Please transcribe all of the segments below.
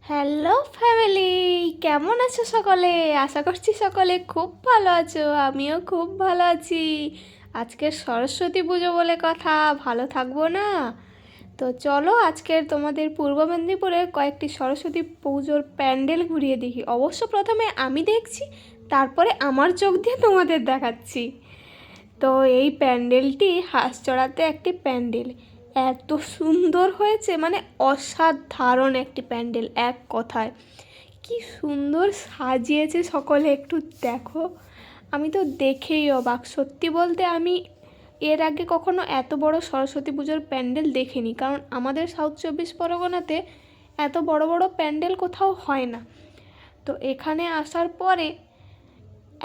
Hello family, কেমন আছো সকলে? আশা করছি সকলে খুব ভালো আছো, আমিও খুব ভালো আছি। আজকের সরস্বতী পুজো বলে কথা, ভালো থাকবো না? তো চলো আজকের তোমাদের পূর্ব মেদিনীপুরের কয়েকটি সরস্বতী পুজোর প্যান্ডেল ঘুরিয়ে দেখি। অবশ্য প্রথমে আমি দেখছি, তারপরে আমার চোখ দিয়ে তোমাদের দেখাচ্ছি। তো এই প্যান্ডেলটি হাঁসচড়াতে একটি প্যান্ডেল, এত সুন্দর হয়েছে, মানে অসাধারণ একটি প্যান্ডেল এক কথায়। কি সুন্দর সাজিয়েছে সকলে, একটু দেখো। আমি তো দেখেই অবাক, সত্যি বলতে আমি এর আগে কখনো এত বড় সরস্বতী পুজোর প্যান্ডেল দেখিনি, কারণ আমাদের সাউথ চব্বিশ পরগনাতে এত বড় বড় প্যান্ডেল কোথাও হয় না। তো এখানে আসার পরে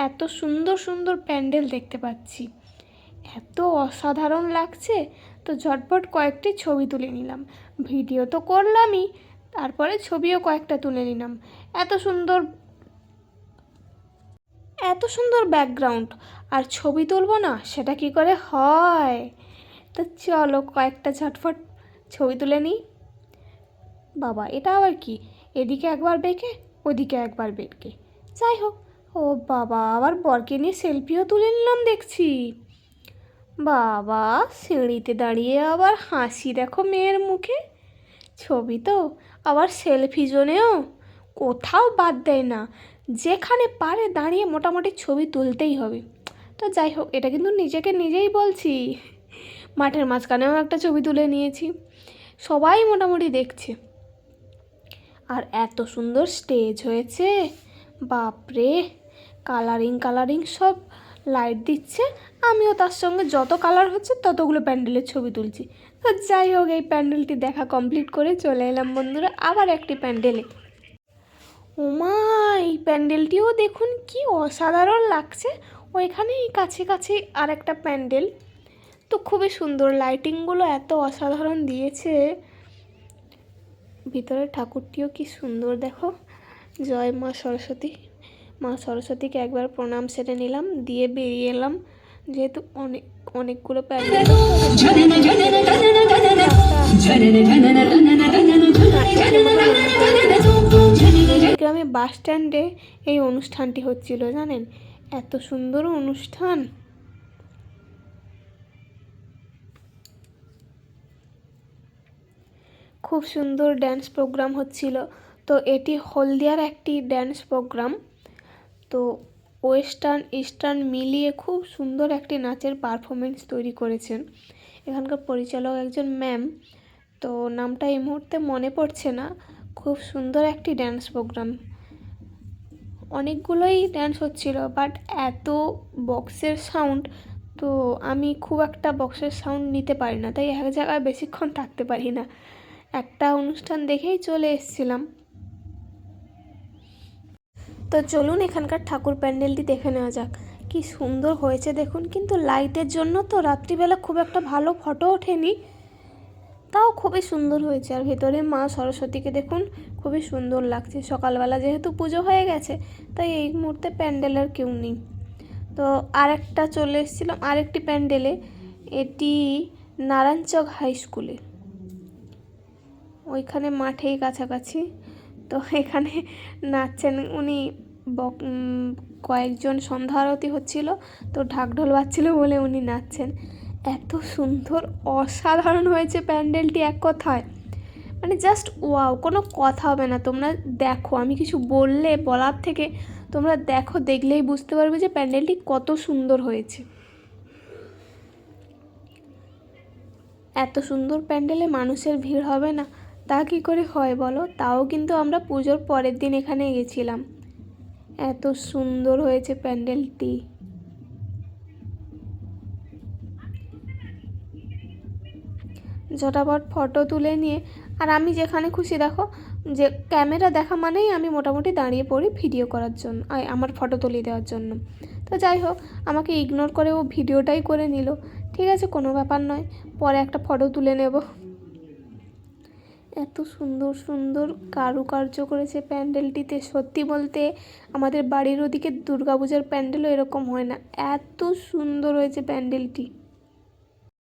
এত সুন্দর সুন্দর প্যান্ডেল দেখতে পাচ্ছি, এত অসাধারণ লাগছে। তো ঝটপট কয়েকটি ছবি তুলে নিলাম, ভিডিও তো করলামই, তারপরে ছবিও কয়েকটা তুলে নিলাম। এত সুন্দর এত সুন্দর ব্যাকগ্রাউন্ড, আর ছবি তুলবো না সেটা কি করে হয়? তো চলো কয়েকটা ঝটফট ছবি তুলে নিই। বাবা, এটা আবার কি? এদিকে একবার বেঁকে, ওদিকে একবার বেঁকে। যাই হোক, ও বাবা, আবার বরকে নিয়ে সেলফিও তুলে নিলাম দেখছি। বাবা, সিঁড়িতে দাঁড়িয়ে আবার হাসি দেখো মেয়ের মুখে। ছবি তো আবার সেলফি জোনেও কোথাও বাদ দেয় না, যেখানে পারে দাঁড়িয়ে মোটামুটি ছবি তুলতেই হবে। তো যাই হোক, এটা কিন্তু নিজেকে নিজেই বলছি। মাঠের মাঝখানেও একটা ছবি তুলে নিয়েছি, সবাই মোটামুটি দেখছে। আর এত সুন্দর স্টেজ হয়েছে, বাপরে, কালারিং কালারিং সব লাইট দিচ্ছে, আমিও তার সঙ্গে যত কালার হচ্ছে ততগুলো প্যান্ডেলের ছবি তুলছি। তো যাই হোক, এই প্যান্ডেলটি দেখা কমপ্লিট করে চলে এলাম বন্ধুরা আবার একটি প্যান্ডেলে। ওমা, এই প্যান্ডেলটিও দেখুন কি অসাধারণ লাগছে। ওইখানেই কাছে কাছে আর একটা প্যান্ডেল, তো খুবই সুন্দর, লাইটিংগুলো এত অসাধারণ দিয়েছে। ভিতরে ঠাকুরটিও কি সুন্দর দেখো। জয় মা সরস্বতী। মা সরস্বতীকে একবার প্রণাম সেরে নিলাম, দিয়ে বেরিয়ে এলাম, যেহেতু অনেকগুলো প্যান্ডেল। গ্রামে বাস স্ট্যান্ডে এই অনুষ্ঠানটি হচ্ছিল, জানেন? এত সুন্দর অনুষ্ঠান। খুব সুন্দর ড্যান্স প্রোগ্রাম হচ্ছিল। তো এটি হলদিয়ার একটি ড্যান্স প্রোগ্রাম। তো ওয়েস্টার্ন ইস্টার্ন মিলিয়ে খুব সুন্দর একটি নাচের পারফরমেন্স তৈরি করেছেন এখানকার পরিচালক একজন ম্যাম। তো নামটা এই মুহূর্তে মনে পড়ছে না। খুব সুন্দর একটি ড্যান্স প্রোগ্রাম, অনেকগুলোই ড্যান্স হচ্ছিল, বাট এত বক্সের সাউন্ড, তো আমি খুব একটা বক্সের সাউন্ড নিতে পারি না, তাই এক জায়গায় বেশিক্ষণ থাকতে পারি না। একটা অনুষ্ঠান দেখেই চলে এসেছিলাম। তো চলুন এখানকার ঠাকুর প্যান্ডেলটি দেখে নেওয়া যাক। কি সুন্দর হয়েছে দেখুন, কিন্তু লাইটের জন্য তো রাত্রিবেলা খুব একটা ভালো ফটো ওঠেনি, তাও খুবই সুন্দর হয়েছে। আর ভেতরে মা সরস্বতীকে দেখুন, খুবই সুন্দর লাগছে। সকালবেলা যেহেতু পুজো হয়ে গেছে, তাই এই মুহূর্তে প্যান্ডেলের কেউ নেই। তো আরেকটা চলে এসেছিলাম আরেকটি প্যান্ডেলে, এটি নারায়ণচক হাই স্কুলে, ওইখানে মাঠেই কাছাকাছি। তো এখানে নাচছেন উনি, কয়েকজন সন্ধ্যা আরতি হচ্ছিল, তো ঢাকঢোল বাজছিল বলে উনি নাচছেন। এত সুন্দর অসাধারণ হয়েছে প্যান্ডেলটি এক কথায়, মানে জাস্ট ওয়াও, কোনো কথা হবে না। তোমরা দেখো, আমি কিছু বলার থেকে তোমরা দেখো, দেখলেই বুঝতে পারবে যে প্যান্ডেলটি কত সুন্দর হয়েছে। এত সুন্দর প্যান্ডেলে মানুষের ভিড় হবে না তা কী করে হয় বলো? তাও কিন্তু আমরা পুজোর পরের দিন এখানে গেছিলাম। এত সুন্দর হয়েছে প্যান্ডেলটি। ঝটাপট ফটো তুলে নিয়ে, আর আমি যেখানে খুশি দেখো, যে ক্যামেরা দেখা মানেই আমি মোটামুটি দাঁড়িয়ে পড়ি ভিডিও করার জন্য, আমার ফটো তুলে দেওয়ার জন্য। তো যাই হোক, আমাকে ইগনোর করে ও ভিডিওটাই করে নিল। ঠিক আছে, কোনো ব্যাপার নয়, পরে একটা ফটো তুলে নেব। এত সুন্দর সুন্দর কারুকার্য করেছে প্যান্ডেলটিতে, সত্যি বলতে আমাদের বাড়ির ওদিকে দুর্গাপূজার প্যান্ডেলও এরকম হয় না, এত সুন্দর হয়েছে প্যান্ডেলটি।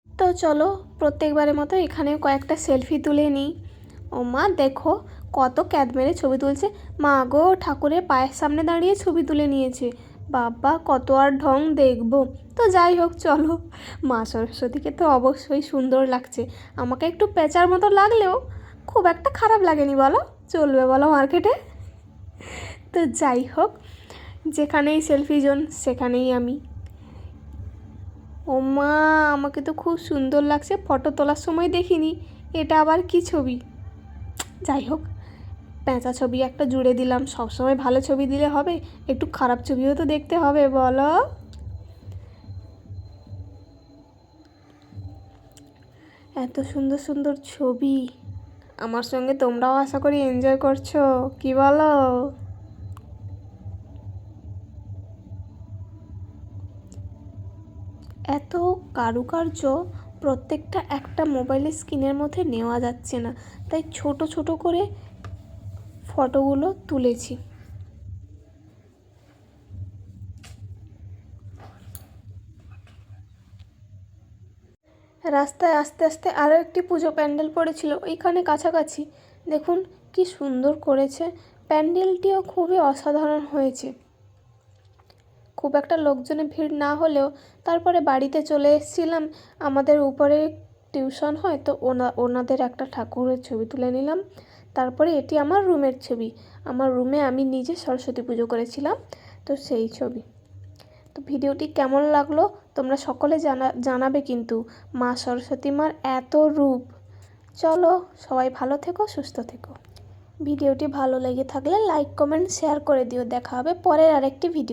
তো চলো প্রত্যেকবারের মতো এখানেও কয়েকটা সেলফি তুলে নিই। ও মা দেখো, কত ক্যাদ মেরে ছবি তুলছে। মা গো, ঠাকুরের পায়ের সামনে দাঁড়িয়ে ছবি তুলে নিয়েছে। বাবা, কত আর ঢং দেখবো। তো যাই হোক, চলো। মা সরস্বতীকে তো অবশ্যই সুন্দর লাগছে। আমাকে একটু পেঁচার মতো লাগলেও খুব একটা খারাপ লাগেনি, বলো? চলবে বলো মার্কেটে? তো যাই হোক, যেখানেই সেলফি জোন সেখানেই আমি। ও মা, আমাকে তো খুব সুন্দর লাগছে। ফটো তোলার সময় দেখিনি এটা আবার কি ছবি। যাই হোক, পেঁচা ছবি একটা জুড়ে দিলাম। সবসময় ভালো ছবি দিলে হবে, একটু খারাপ ছবিও তো দেখতে হবে, বলো? এত সুন্দর সুন্দর ছবি, আমার সঙ্গে তোমরাও আশা করি এনজয় করছো, কি বলো? এত কারুকার্য প্রত্যেকটা একটা মোবাইলের স্ক্রিনের মধ্যে নেওয়া যাচ্ছে না, তাই ছোট ছোট করে ফটোগুলো তুলেছি। রাস্তায় আস্তে আস্তে আরও একটি পুজো প্যান্ডেল পড়েছিল ওইখানে কাছাকাছি। দেখুন কি সুন্দর করেছে, প্যান্ডেলটিও খুবই অসাধারণ হয়েছে। খুব একটা লোকজনের ভিড় না হলেও তারপরে বাড়িতে চলে এসেছিলাম। আমাদের উপরে টিউশন হয়, তো ওনাদের একটা ঠাকুরের ছবি তুলে নিলাম। তারপরে এটি আমার রুমের ছবি। আমার রুমে আমি নিজে সরস্বতী পুজো করেছিলাম, তো সেই ছবি। তো ভিডিওটি কেমন লাগলো তোমরা সকলে জানাবে কিন্তু। মা সরস্বতী মার এত রূপ। চলো, সবাই ভালো থেকো, সুস্থ থেকো। ভিডিওটি ভালো লেগে থাকলে লাইক, কমেন্ট, শেয়ার করে দিও। দেখা হবে পরের আরেকটি ভিডিও।